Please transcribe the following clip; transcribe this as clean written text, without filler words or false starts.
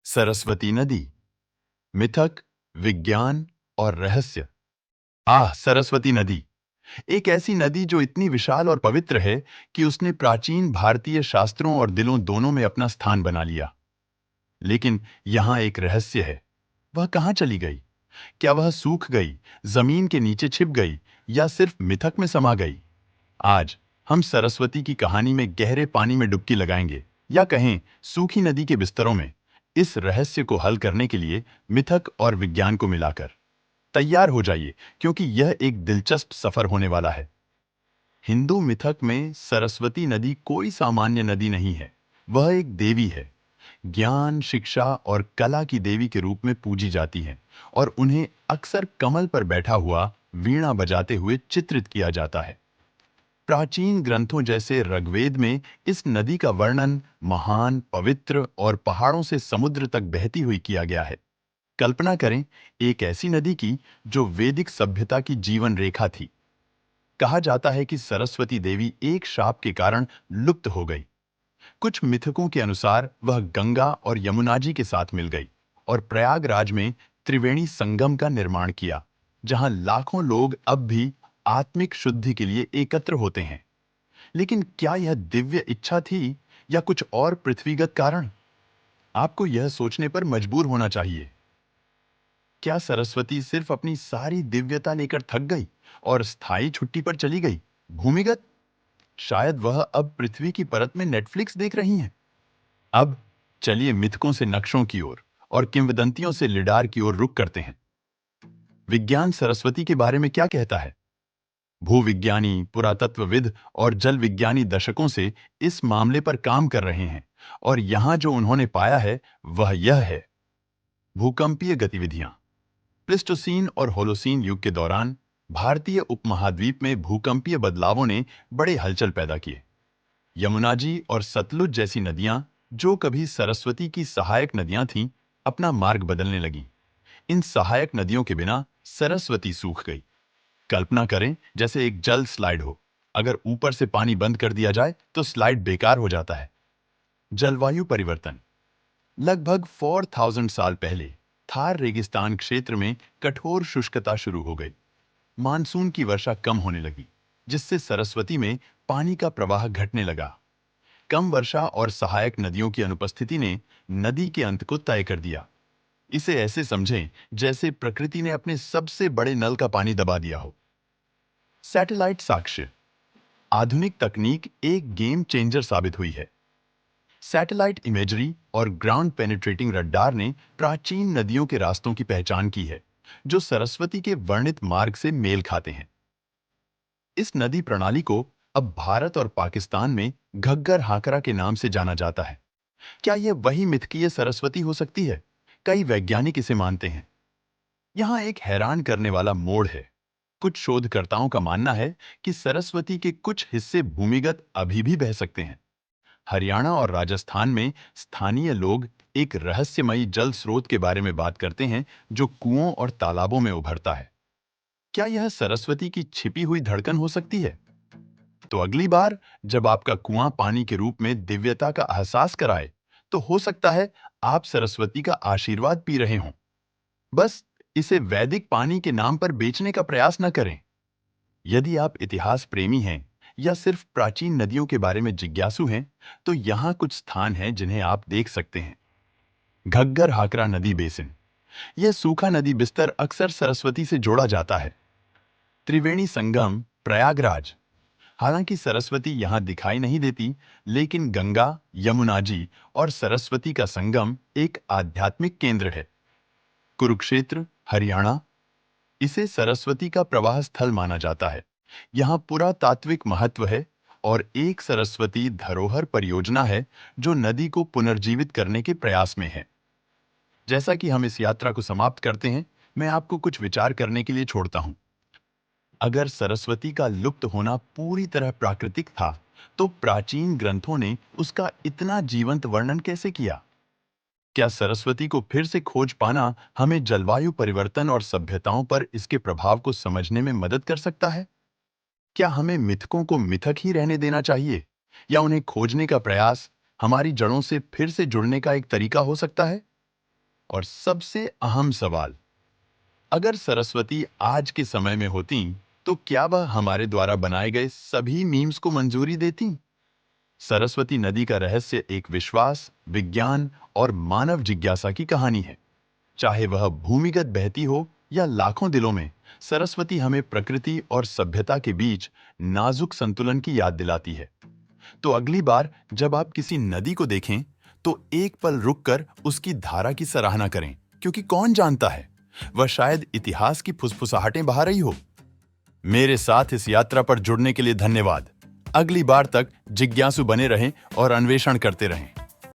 सरस्वती नदी, मिथक, विज्ञान और रहस्य। सरस्वती नदी एक ऐसी नदी जो इतनी विशाल और पवित्र है कि उसने प्राचीन भारतीय शास्त्रों और दिलों दोनों में अपना स्थान बना लिया। लेकिन यहां एक रहस्य है। वह कहां चली गई? क्या वह सूख गई, जमीन के नीचे छिप गई, या सिर्फ मिथक में समा गई? आज हम सरस्वती की कहानी में गहरे पानी में डुबकी लगाएंगे, या कहें सूखी नदी के बिस्तरों में, इस रहस्य को हल करने के लिए मिथक और विज्ञान को मिलाकर। तैयार हो जाइए, क्योंकि यह एक दिलचस्प सफर होने वाला है। हिंदू मिथक में सरस्वती नदी कोई सामान्य नदी नहीं है। वह एक देवी है। ज्ञान, शिक्षा और कला की देवी के रूप में पूजी जाती है, और उन्हें अक्सर कमल पर बैठा हुआ वीणा बजाते हुए चित्रित किया जाता है। प्राचीन ग्रंथों जैसे ऋग्वेद में इस नदी का वर्णन महान, पवित्र और पहाड़ों से समुद्र तक बहती हुई किया गया है। कल्पना करें, एक ऐसी नदी की जो वैदिक सभ्यता की जीवन रेखा थी। कहा जाता है कि सरस्वती देवी एक शाप के कारण लुप्त हो गई। कुछ मिथकों के अनुसार वह गंगा और यमुना जी के साथ मिल गई और प्रयागराज में त्रिवेणी संगम का निर्माण किया, जहां लाखों लोग अब भी आत्मिक शुद्धि के लिए एकत्र होते हैं। लेकिन क्या यह दिव्य इच्छा थी, या कुछ और पृथ्वीगत कारण? आपको यह सोचने पर मजबूर होना चाहिए। क्या सरस्वती सिर्फ अपनी सारी दिव्यता लेकर थक गई और स्थायी छुट्टी पर चली गई? भूमिगत? शायद वह अब पृथ्वी की परत में नेटफ्लिक्स देख रही हैं। अब चलिए मिथकों से नक्शों की ओर और किंवदंतियों से लिडार की ओर रुख करते हैं। विज्ञान सरस्वती के बारे में क्या कहता है? भूविज्ञानी, पुरातत्वविद और जल विज्ञानी दशकों से इस मामले पर काम कर रहे हैं, और यहां जो उन्होंने पाया है वह यह है। भूकंपीय गतिविधियां। प्लिस्टोसीन और होलोसीन युग के दौरान भारतीय उपमहाद्वीप में भूकंपीय बदलावों ने बड़े हलचल पैदा किए। यमुना जी और सतलुज जैसी नदियां, जो कभी सरस्वती की सहायक नदियां थीं, अपना मार्ग बदलने लगीं। इन सहायक नदियों के बिना सरस्वती सूख गई। कल्पना करें जैसे एक जल स्लाइड हो। अगर ऊपर से पानी बंद कर दिया जाए तो स्लाइड बेकार हो जाता है। जलवायु परिवर्तन। लगभग 4000 साल पहले थार रेगिस्तान क्षेत्र में कठोर शुष्कता शुरू हो गई। मानसून की वर्षा कम होने लगी, जिससे सरस्वती में पानी का प्रवाह घटने लगा। कम वर्षा और सहायक नदियों की अनुपस्थिति ने नदी के अंत को तय कर दिया। इसे ऐसे समझें जैसे प्रकृति ने अपने सबसे बड़े नल का पानी दबा दिया हो। सैटेलाइट साक्ष्य। आधुनिक तकनीक एक गेम चेंजर साबित हुई है। सैटेलाइट इमेजरी और ग्राउंड पेनिट्रेटिंग रडार ने प्राचीन नदियों के रास्तों की पहचान की है, जो सरस्वती के वर्णित मार्ग से मेल खाते हैं। इस नदी प्रणाली को अब भारत और पाकिस्तान में घग्गर हाकरा के नाम से जाना जाता है। क्या यह वही मिथकीय सरस्वती हो सकती है? कई वैज्ञानिक इसे मानते हैं। यहाँ एक हैरान करने वाला मोड़ है। कुछ शोधकर्ताओं का मानना है कि सरस्वती के कुछ हिस्से भूमिगत अभी भी बह सकते हैं। हरियाणा और राजस्थान में स्थानीय लोग एक रहस्यमयी जल स्रोत के बारे में बात करते हैं, जो कुओं और तालाबों में उभरता है। क्या यह सरस्वती की छिपी हुई धड़कन हो सकती है? तो अगली बार जब आपका कुआं पानी के रूप में दिव्यता का एहसास कराए, तो हो सकता है आप सरस्वती का आशीर्वाद पी रहे हों। बस इसे वैदिक पानी के नाम पर बेचने का प्रयास न करें। यदि आप इतिहास प्रेमी हैं, या सिर्फ प्राचीन नदियों के बारे में जिज्ञासु हैं, तो यहाँ कुछ स्थान हैं जिन्हें आप देख सकते हैं। घग्गर हाकरा नदी बेसिन। यह सूखा नदी बिस्तर अक्सर सरस्वती से जोड़ा जाता है। त्रिवेणी संगम, प्रयागराज। हालांकि सरस्वती यहाँ दिखाई नहीं देती, लेकिन गंगा, यमुना जी और सरस्वती का संगम एक आध्यात्मिक केंद्र है। कुरुक्षेत्र, हरियाणा। इसे सरस्वती का प्रवाह स्थल माना जाता है। यहाँ पुरातात्विक महत्व है, और एक सरस्वती धरोहर परियोजना है जो नदी को पुनर्जीवित करने के प्रयास में है। जैसा कि हम इस यात्रा को समाप्त करते हैं, मैं आपको कुछ विचार करने के लिए छोड़ता हूँ। अगर सरस्वती का लुप्त होना पूरी तरह प्राकृतिक था, तो प्राचीन ग्रंथों ने उसका इतना जीवंत वर्णन कैसे किया? क्या सरस्वती को फिर से खोज पाना हमें जलवायु परिवर्तन और सभ्यताओं पर इसके प्रभाव को समझने में मदद कर सकता है? क्या हमें मिथकों को मिथक ही रहने देना चाहिए, या उन्हें खोजने का प्रयास हमारी जड़ों से फिर से जुड़ने का एक तरीका हो सकता है? और सबसे अहम सवाल, अगर सरस्वती आज के समय में होती तो क्या वह हमारे द्वारा बनाए गए सभी मीम्स को मंजूरी देती? सरस्वती नदी का रहस्य एक विश्वास, विज्ञान और मानव जिज्ञासा की कहानी है। चाहे वह भूमिगत बहती हो या लाखों दिलों में, सरस्वती हमें प्रकृति और सभ्यता के बीच नाजुक संतुलन की याद दिलाती है। तो अगली बार जब आप किसी नदी को देखें, तो एक पल रुककर उसकी धारा की सराहना करें, क्योंकि कौन जानता है, वह शायद इतिहास की फुसफुसाहटें बहा रही हो। मेरे साथ इस यात्रा पर जुड़ने के लिए धन्यवाद। अगली बार तक जिज्ञासु बने रहें और अन्वेषण करते रहें।